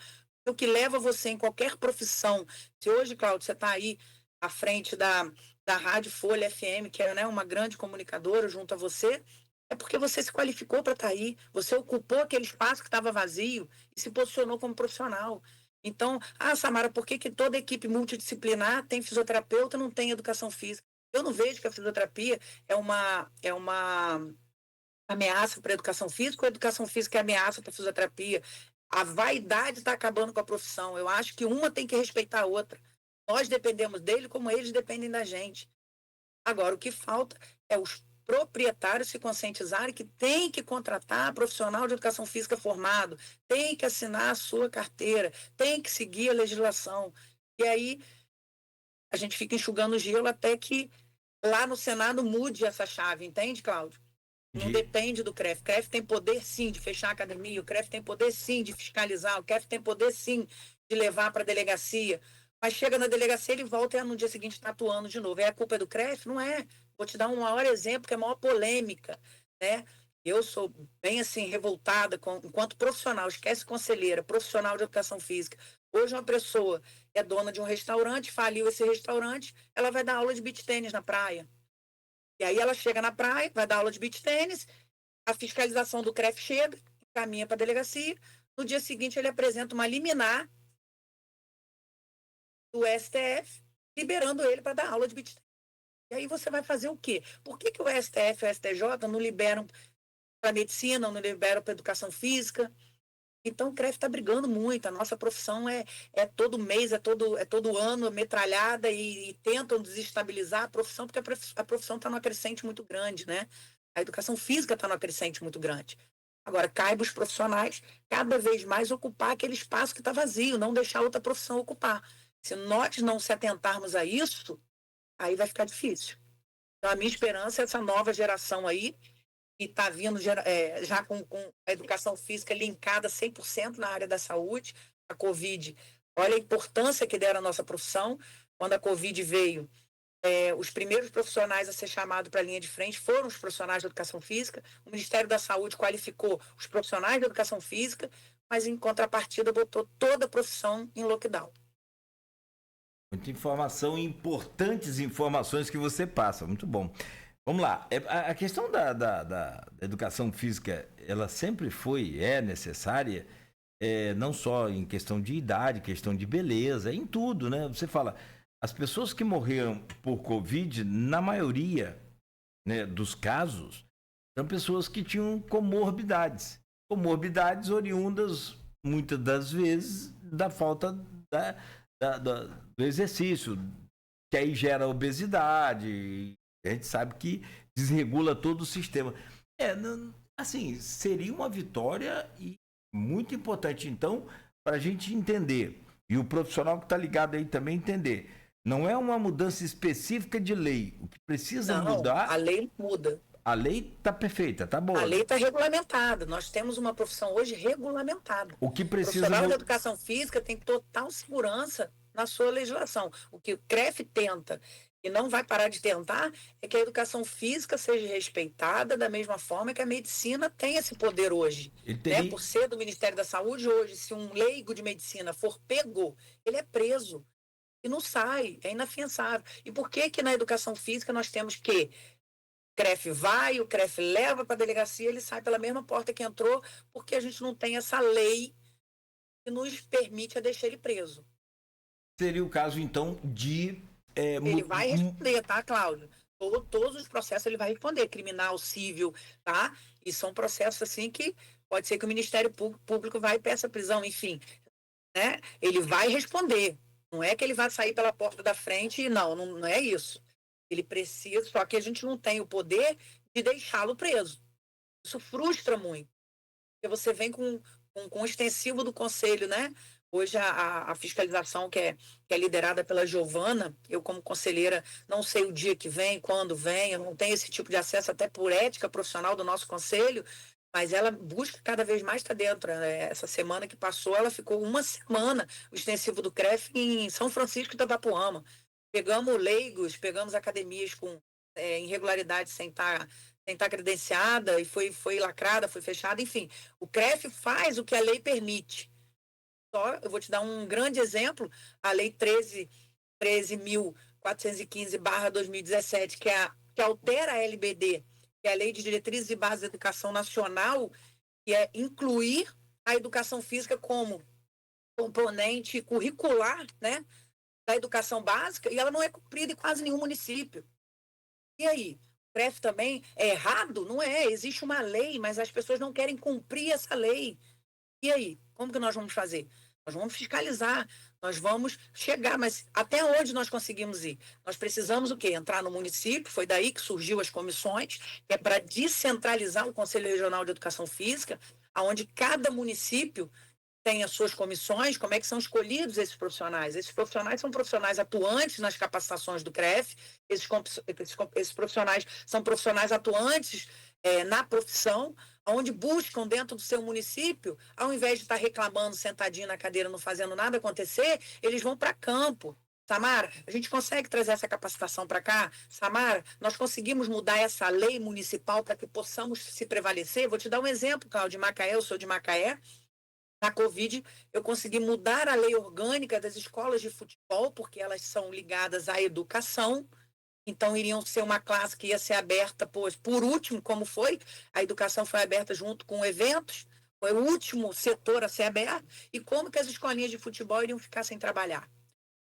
O que leva você em qualquer profissão, se hoje, Cláudio, você está aí à frente da Rádio Folha FM, que é, né, uma grande comunicadora junto a você, é porque você se qualificou para estar aí, você ocupou aquele espaço que estava vazio e se posicionou como profissional. Então, Samara, por que toda equipe multidisciplinar tem fisioterapeuta e não tem educação física? Eu não vejo que a fisioterapia é uma ameaça para a educação física ou a educação física é ameaça para a fisioterapia. A vaidade está acabando com a profissão. Eu acho que uma tem que respeitar a outra. Nós dependemos dele como eles dependem da gente. Agora, o que falta é os proprietários se conscientizarem que tem que contratar profissional de educação física formado, tem que assinar a sua carteira, tem que seguir a legislação. E aí a gente fica enxugando o gelo até que lá no Senado mude essa chave, entende, Cláudio? Não depende do CREF. O CREF tem poder, sim, de fechar a academia. O CREF tem poder, sim, de fiscalizar. O CREF tem poder, sim, de levar para a delegacia. Mas chega na delegacia, ele volta e no dia seguinte está atuando de novo. É a culpa do CREF? Não é. Vou te dar um maior exemplo, que é a maior polêmica, né? Eu sou bem, assim, revoltada enquanto profissional. Esquece conselheira, profissional de educação física. Hoje uma pessoa é dona de um restaurante, faliu esse restaurante, ela vai dar aula de beach tênis na praia. E aí ela chega na praia, vai dar aula de beach tênis, a fiscalização do CREF chega, caminha para a delegacia, no dia seguinte ele apresenta uma liminar do STF, liberando ele para dar aula de beach tênis. E aí você vai fazer o quê? Por que o STF e o STJ não liberam para medicina, não liberam para educação física? Então o CREF está brigando muito, a nossa profissão é todo mês, é todo ano metralhada e tentam desestabilizar a profissão, porque a profissão está numa crescente muito grande, né? A educação física está numa crescente muito grande. Agora, cabe os profissionais cada vez mais ocupar aquele espaço que está vazio, não deixar outra profissão ocupar. Se nós não se atentarmos a isso, aí vai ficar difícil. Então a minha esperança é essa nova geração aí, que está vindo já com a educação física linkada 100% na área da saúde. A Covid, olha a importância que deram à nossa profissão. Quando a Covid veio, os primeiros profissionais a ser chamados para a linha de frente foram os profissionais de educação física. O Ministério da Saúde qualificou os profissionais de educação física, mas em contrapartida botou toda a profissão em lockdown. Muita informação, importantes informações que você passa, muito bom. Vamos lá, a questão da educação física, ela sempre é necessária, não só em questão de idade, questão de beleza, em tudo, né? Você fala, as pessoas que morreram por Covid, na maioria, né, dos casos, são pessoas que tinham comorbidades oriundas, muitas das vezes, da falta do exercício, que aí gera obesidade. A gente sabe que desregula todo o sistema. Assim, seria uma vitória e muito importante, então, para a gente entender. E o profissional que está ligado aí também entender. Não é uma mudança específica de lei. O que precisa mudar... A lei muda. A lei está perfeita, está boa. A lei está regulamentada. Nós temos uma profissão hoje regulamentada. O que precisa... O profissional da educação física tem total segurança na sua legislação. O que o CREF tenta e não vai parar de tentar é que a educação física seja respeitada da mesma forma que a medicina tem esse poder hoje. Né? Por ser do Ministério da Saúde hoje, se um leigo de medicina for pego, ele é preso e não sai, é inafiançável. E por que na educação física nós temos que o CREF vai, o CREF leva para a delegacia, ele sai pela mesma porta que entrou, porque a gente não tem essa lei que nos permite deixar ele preso. Seria o caso, então, de... Ele vai responder, tá, Cláudio? Todos os processos ele vai responder, criminal, civil, tá? E são processos, assim, que pode ser que o Ministério Público vai e peça prisão, enfim. Né? Ele vai responder. Não é que ele vai sair pela porta da frente e não é isso. Ele precisa, só que a gente não tem o poder de deixá-lo preso. Isso frustra muito. Porque você vem com o extensivo do conselho, né? Hoje a fiscalização que é liderada pela Giovana, eu como conselheira não sei o dia que vem, quando vem, eu não tenho esse tipo de acesso até por ética profissional do nosso conselho, mas ela busca cada vez mais estar dentro. Essa semana que passou, ela ficou uma semana, o extensivo do CREF, em São Francisco de Itabapoama. Pegamos leigos, pegamos academias com irregularidades sem estar credenciada e foi lacrada, foi fechada, enfim. O CREF faz o que a lei permite. Eu vou te dar um grande exemplo, a Lei 13.415/2017, que altera a LBD, que é a Lei de Diretrizes e Bases da Educação Nacional, que é incluir a educação física como componente curricular, né, da educação básica, e ela não é cumprida em quase nenhum município. E aí? O CREF também é errado? Não é, existe uma lei, mas as pessoas não querem cumprir essa lei. E aí? Como que nós vamos fazer? Nós vamos fiscalizar, nós vamos chegar, mas até onde nós conseguimos ir? Nós precisamos o quê? Entrar no município, foi daí que surgiu as comissões, que é para descentralizar o Conselho Regional de Educação Física, onde cada município tem as suas comissões, como é que são escolhidos esses profissionais? Esses profissionais são profissionais atuantes nas capacitações do CREF, esses profissionais são profissionais atuantes na profissão, onde buscam dentro do seu município, ao invés de estar reclamando, sentadinho na cadeira, não fazendo nada acontecer, eles vão para campo. Samara, a gente consegue trazer essa capacitação para cá? Samara, nós conseguimos mudar essa lei municipal para que possamos se prevalecer? Vou te dar um exemplo, Cláudio, de Macaé, eu sou de Macaé. Na Covid, eu consegui mudar a lei orgânica das escolas de futebol, porque elas são ligadas à educação, então iriam ser uma classe que ia ser aberta, por último, como foi, a educação foi aberta junto com eventos, foi o último setor a ser aberto, e como que as escolinhas de futebol iriam ficar sem trabalhar.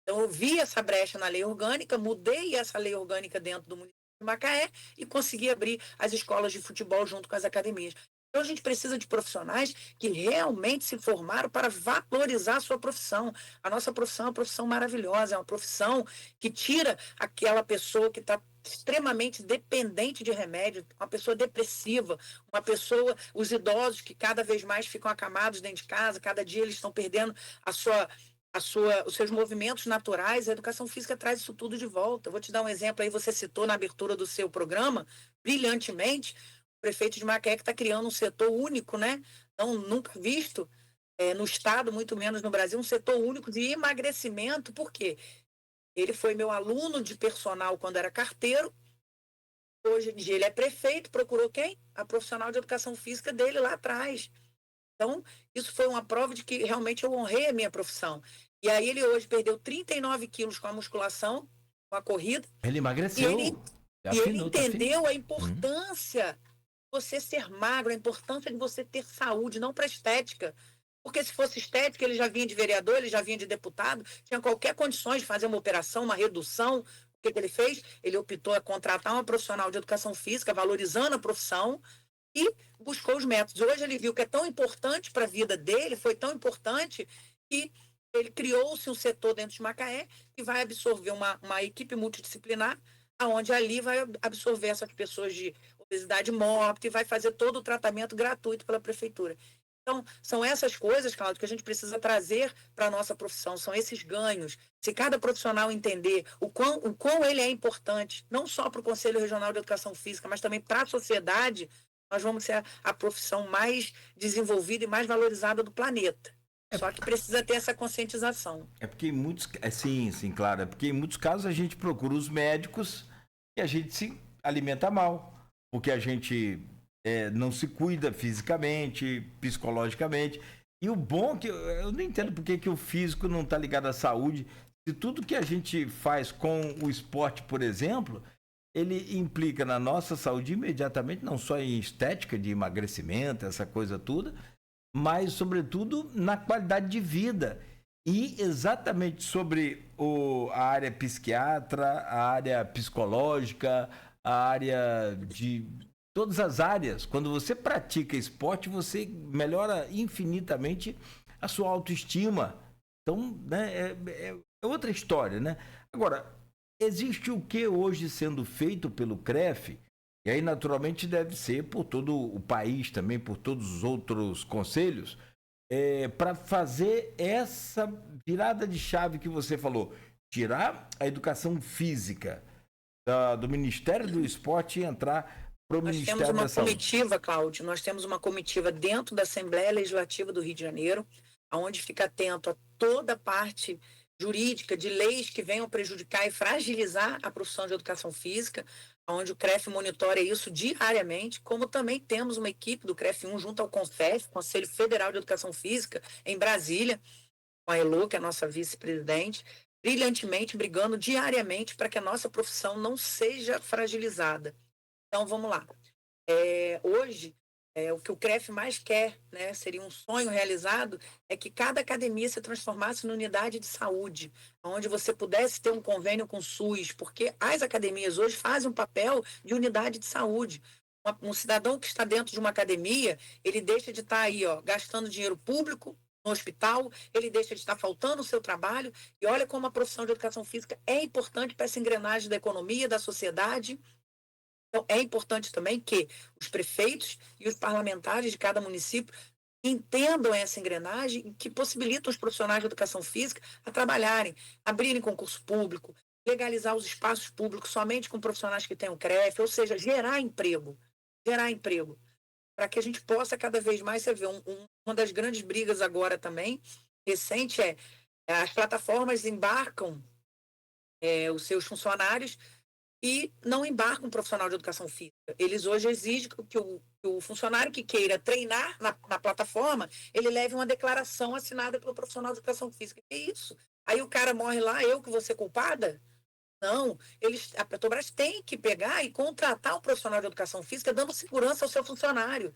Então, eu vi essa brecha na lei orgânica, mudei essa lei orgânica dentro do município de Macaé e consegui abrir as escolas de futebol junto com as academias. Então, a gente precisa de profissionais que realmente se formaram para valorizar a sua profissão. A nossa profissão é uma profissão maravilhosa, é uma profissão que tira aquela pessoa que está extremamente dependente de remédio, uma pessoa depressiva, uma pessoa, os idosos que cada vez mais ficam acamados dentro de casa, cada dia eles estão perdendo os seus movimentos naturais. A educação física traz isso tudo de volta. Eu vou te dar um exemplo aí, você citou na abertura do seu programa, brilhantemente, o prefeito de Macaé que está criando um setor único, né? Nunca visto no estado, muito menos no Brasil, um setor único de emagrecimento. Por quê? Ele foi meu aluno de personal quando era carteiro, hoje em dia ele é prefeito, procurou quem? A profissional de educação física dele lá atrás. Então, isso foi uma prova de que realmente eu honrei a minha profissão. E aí ele hoje perdeu 39 quilos com a musculação, com a corrida. Ele emagreceu. E ele entendeu a importância de você ser magro, a importância de você ter saúde, não para estética. Porque se fosse estética, ele já vinha de vereador, ele já vinha de deputado, tinha qualquer condições de fazer uma operação, uma redução. O que ele fez? Ele optou a contratar uma profissional de educação física, valorizando a profissão, e buscou os métodos. Hoje ele viu que é tão importante para a vida dele, foi tão importante, que ele criou-se um setor dentro de Macaé que vai absorver uma equipe multidisciplinar, onde ali vai absorver essas pessoas de obesidade mórbida e vai fazer todo o tratamento gratuito pela prefeitura. Então, são essas coisas, Cláudio, que a gente precisa trazer para a nossa profissão, são esses ganhos. Se cada profissional entender o quão ele é importante, não só para o Conselho Regional de Educação Física, mas também para a sociedade, nós vamos ser a profissão mais desenvolvida e mais valorizada do planeta. Só que precisa ter essa conscientização. É porque em muitos... sim, claro. É porque em muitos casos a gente procura os médicos e a gente se alimenta mal. Porque a gente não se cuida fisicamente, psicologicamente. E o bom que... Eu não entendo por que o físico não está ligado à saúde. Se tudo que a gente faz com o esporte, por exemplo... ele implica na nossa saúde imediatamente, não só em estética de emagrecimento, essa coisa toda, mas, sobretudo, na qualidade de vida. E exatamente sobre a área psiquiatra, a área psicológica, a área de... todas as áreas. Quando você pratica esporte, você melhora infinitamente a sua autoestima. Então, né, é outra história, né? Agora... existe o que hoje sendo feito pelo CREF, e aí naturalmente deve ser por todo o país também, por todos os outros conselhos, para fazer essa virada de chave que você falou, tirar a educação física do Ministério do Esporte e entrar para o Ministério da Saúde. Nós temos uma comitiva, Cláudio, nós temos uma comitiva dentro da Assembleia Legislativa do Rio de Janeiro, onde fica atento a toda a parte jurídica, de leis que venham prejudicar e fragilizar a profissão de educação física, onde o CREF monitora isso diariamente, como também temos uma equipe do CREF1 junto ao CONFEF, Conselho Federal de Educação Física, em Brasília, com a Elo, que é a nossa vice-presidente, brilhantemente brigando diariamente para que a nossa profissão não seja fragilizada. Então, vamos lá. Hoje, o que o CREF mais quer, né, seria um sonho realizado, é que cada academia se transformasse numa unidade de saúde, onde você pudesse ter um convênio com o SUS, porque as academias hoje fazem um papel de unidade de saúde. Um cidadão que está dentro de uma academia, ele deixa de estar aí, gastando dinheiro público no hospital, ele deixa de estar faltando o seu trabalho, e olha como a profissão de educação física é importante para essa engrenagem da economia, da sociedade. Então, é importante também que os prefeitos e os parlamentares de cada município entendam essa engrenagem que possibilita os profissionais de educação física a trabalharem, abrirem concurso público, legalizar os espaços públicos somente com profissionais que tenham CREF, ou seja, gerar emprego, para que a gente possa cada vez mais, você vê, uma das grandes brigas agora também, recente, as plataformas embarcam os seus funcionários e não embarcam um profissional de educação física. Eles hoje exigem que o funcionário que queira treinar na plataforma, ele leve uma declaração assinada pelo profissional de educação física. Que isso? Aí o cara morre lá, eu que vou ser culpada? Não, a Petrobras tem que pegar e contratar um profissional de educação física dando segurança ao seu funcionário.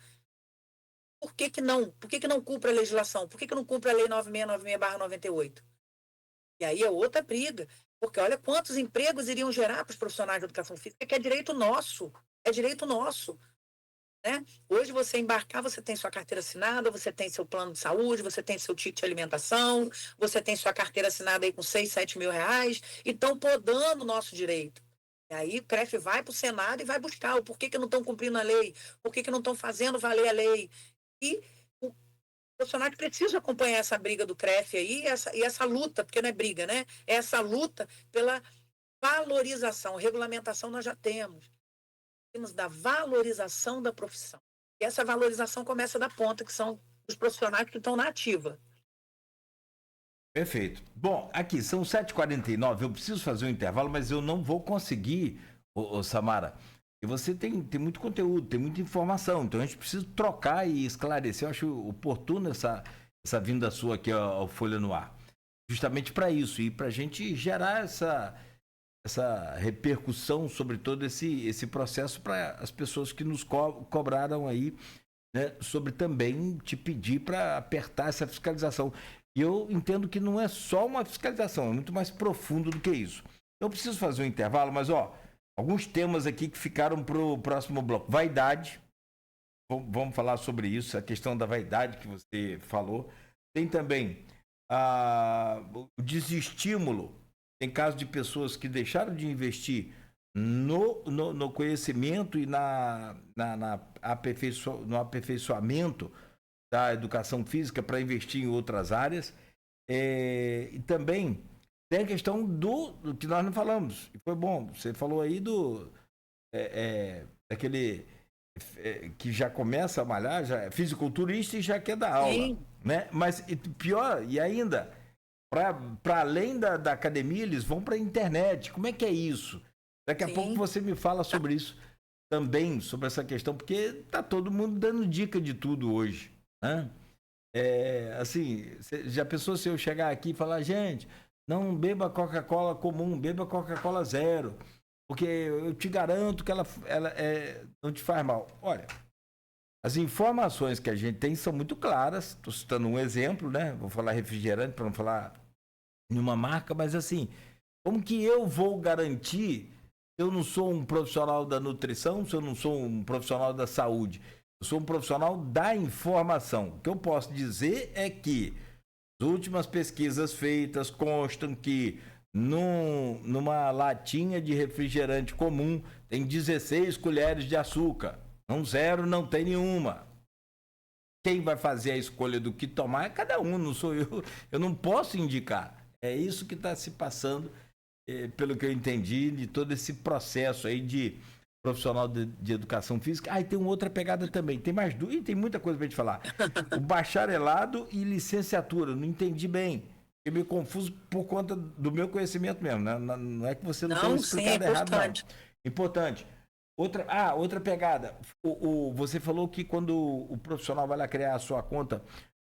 Por que que não? Por que que não cumpre a legislação? Por que que não cumpre a Lei 9696/98? E aí é outra briga, porque olha quantos empregos iriam gerar para os profissionais de educação física, que é direito nosso, né? Hoje você embarcar, você tem sua carteira assinada, você tem seu plano de saúde, você tem seu ticket de alimentação, você tem sua carteira assinada aí com 6, 7 mil reais, e estão podando o nosso direito. E aí o CREF vai para o Senado e vai buscar o porquê que não estão cumprindo a lei, por que não estão fazendo valer a lei. E o profissional precisa acompanhar essa briga do CREF aí, e essa luta, porque não é briga, né? É essa luta pela valorização. Regulamentação nós já temos. Temos da valorização da profissão. E essa valorização começa da ponta, que são os profissionais que estão na ativa. Perfeito. Bom, aqui são 7h49, eu preciso fazer um intervalo, mas eu não vou conseguir, Samara. E você tem muito conteúdo, tem muita informação, então a gente precisa trocar e esclarecer. Eu acho oportuno essa vinda sua aqui ao Folha no Ar. Justamente para isso, e para a gente gerar essa repercussão sobre todo esse processo para as pessoas que nos cobraram aí, né, sobre também te pedir para apertar essa fiscalização. E eu entendo que não é só uma fiscalização, é muito mais profundo do que isso. Eu preciso fazer um intervalo, mas alguns temas aqui que ficaram para o próximo bloco. Vaidade, vamos falar sobre isso, a questão da vaidade que você falou. Tem também o desestímulo. Tem casos de pessoas que deixaram de investir no conhecimento e no aperfeiçoamento da educação física para investir em outras áreas. E também tem a questão do que nós não falamos. E foi bom, você falou aí daquele que já começa a malhar, já é fisiculturista e já quer dar aula. Sim. Né? Mas pior, e ainda... Para além da academia, eles vão para a internet. Como é que é isso? Daqui a pouco você me fala sobre isso também, sobre essa questão, porque tá todo mundo dando dica de tudo hoje, né? Assim, já pensou se eu chegar aqui e falar, gente, não beba Coca-Cola comum, beba Coca-Cola zero, porque eu te garanto que ela não te faz mal. Olha, as informações que a gente tem são muito claras. Estou citando um exemplo, né? Vou falar refrigerante para não falar nenhuma marca, mas assim, como que eu vou garantir se eu não sou um profissional da nutrição, se eu não sou um profissional da saúde? Eu sou um profissional da informação. O que eu posso dizer é que as últimas pesquisas feitas constam que numa latinha de refrigerante comum tem 16 colheres de açúcar. Não zero, não tem nenhuma. Quem vai fazer a escolha do que tomar é cada um, não sou eu. Eu não posso indicar. É isso que está se passando, pelo que eu entendi, de todo esse processo aí de profissional de educação física. E tem uma outra pegada também. Tem mais duas, e tem muita coisa para a gente falar. O bacharelado e licenciatura. Não entendi bem. Eu me confuso por conta do meu conhecimento mesmo. Né? Não é que você não tenha explicado errado, não. Importante. Outra pegada. Você falou que quando o profissional vai lá criar a sua conta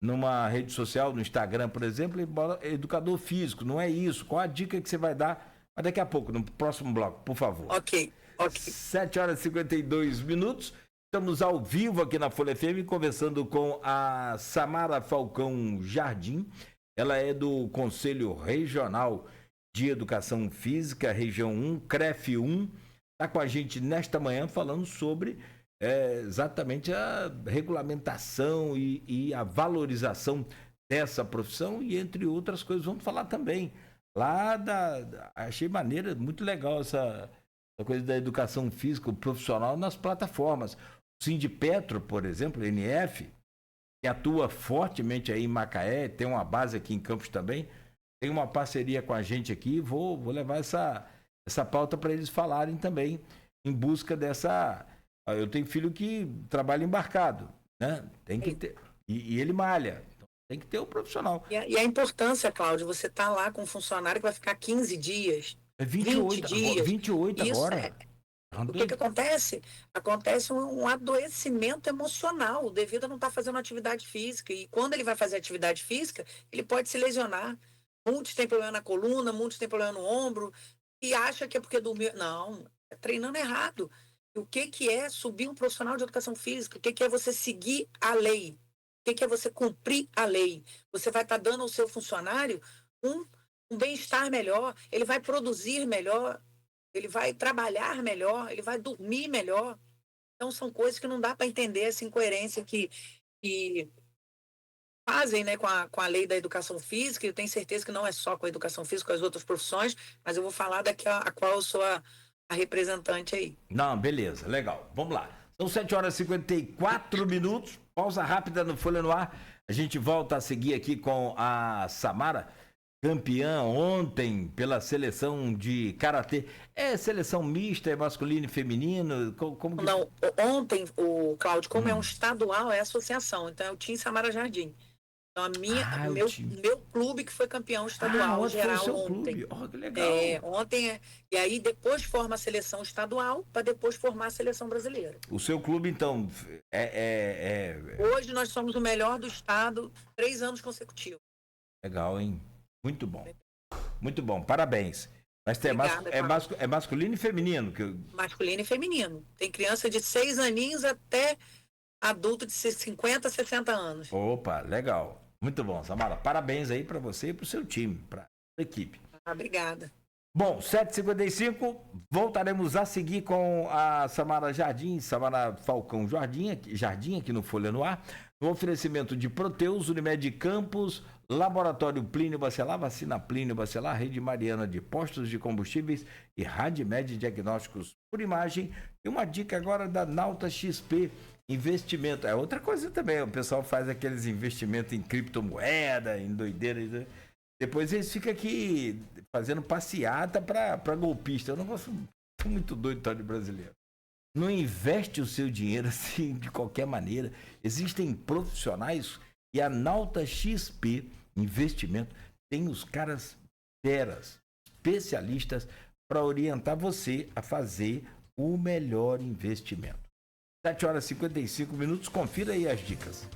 numa rede social, no Instagram, por exemplo, ele é educador físico. Não é isso. Qual a dica que você vai dar? Mas daqui a pouco, no próximo bloco, por favor. Ok. 7h52. Estamos ao vivo aqui na Folha FM, conversando com a Samara Falcão Jardim. Ela é do Conselho Regional de Educação Física, Região 1, CREF 1. Está com a gente nesta manhã falando sobre exatamente a regulamentação e a valorização dessa profissão e entre outras coisas. Vamos falar também lá achei maneira, muito legal essa coisa da educação física profissional nas plataformas. O Sindipetro, por exemplo, NF, que atua fortemente aí em Macaé, tem uma base aqui em Campos também, tem uma parceria com a gente aqui, vou levar essa pauta para eles falarem também, em busca dessa... Eu tenho filho que trabalha embarcado, né? Tem que ter... E ele malha. Então, tem que ter o profissional. E a importância, Cláudio, você tá lá com um funcionário que vai ficar 15 dias, 28 20 dias. 28 Isso agora. O que acontece? Acontece um adoecimento emocional devido a não estar fazendo atividade física. E quando ele vai fazer atividade física, ele pode se lesionar. Muitos têm problema na coluna, muitos têm problema no ombro, e acha que é porque dormiu. Não, é treinando errado. E o que é subir um profissional de educação física? O que é você seguir a lei? O que é você cumprir a lei? Você vai estar dando ao seu funcionário um bem-estar melhor, ele vai produzir melhor, ele vai trabalhar melhor, ele vai dormir melhor. Então, são coisas que não dá para entender essa incoerência que fazem, né, com a lei da educação física. Eu tenho certeza que não é só com a educação física, com as outras profissões, mas eu vou falar daqui a qual eu sou a representante aí. Não, beleza, legal. Vamos lá. São 7h54, pausa rápida no Folha no Ar. A gente volta a seguir aqui com a Samara, campeã ontem pela seleção de karatê. É seleção mista, é masculino e feminino? Como que... Não, ontem, o Cláudio, como é um estadual, é associação. Então, é o Team Samara Jardim. Então, meu clube que foi campeão estadual geral foi o seu ontem. Clube. Oh, que legal. Ontem e aí depois forma a seleção estadual para depois formar a seleção brasileira. O seu clube, então, Hoje nós somos o melhor do estado, 3 anos consecutivos. Legal, hein? Muito bom. Muito bom, parabéns. Mas Obrigada, é masculino e feminino? Masculino e feminino. Tem criança de 6 aninhos até adulto de 50, 60 anos. Opa, legal. Muito bom, Samara. Parabéns aí para você e para o seu time, para a equipe. Obrigada. Bom, 7h55, voltaremos a seguir com a Samara Jardim, Samara Falcão Jardim aqui no Folha no Ar, no oferecimento de Proteus, Unimed Campos, Laboratório Plínio Bacelar, Vacina Plínio Bacelar, Rede Mariana de Postos de Combustíveis e Radmed Diagnósticos por Imagem. E uma dica agora da Nauta XP, investimento. É outra coisa também, o pessoal faz aqueles investimentos em criptomoeda, em doideiras. Depois eles ficam aqui fazendo passeata para golpista. Eu não gosto muito doido tal de brasileiro. Não investe o seu dinheiro assim de qualquer maneira. Existem profissionais e a Nauta XP Investimento tem os caras feras, especialistas para orientar você a fazer o melhor investimento. 7h55, confira aí as dicas.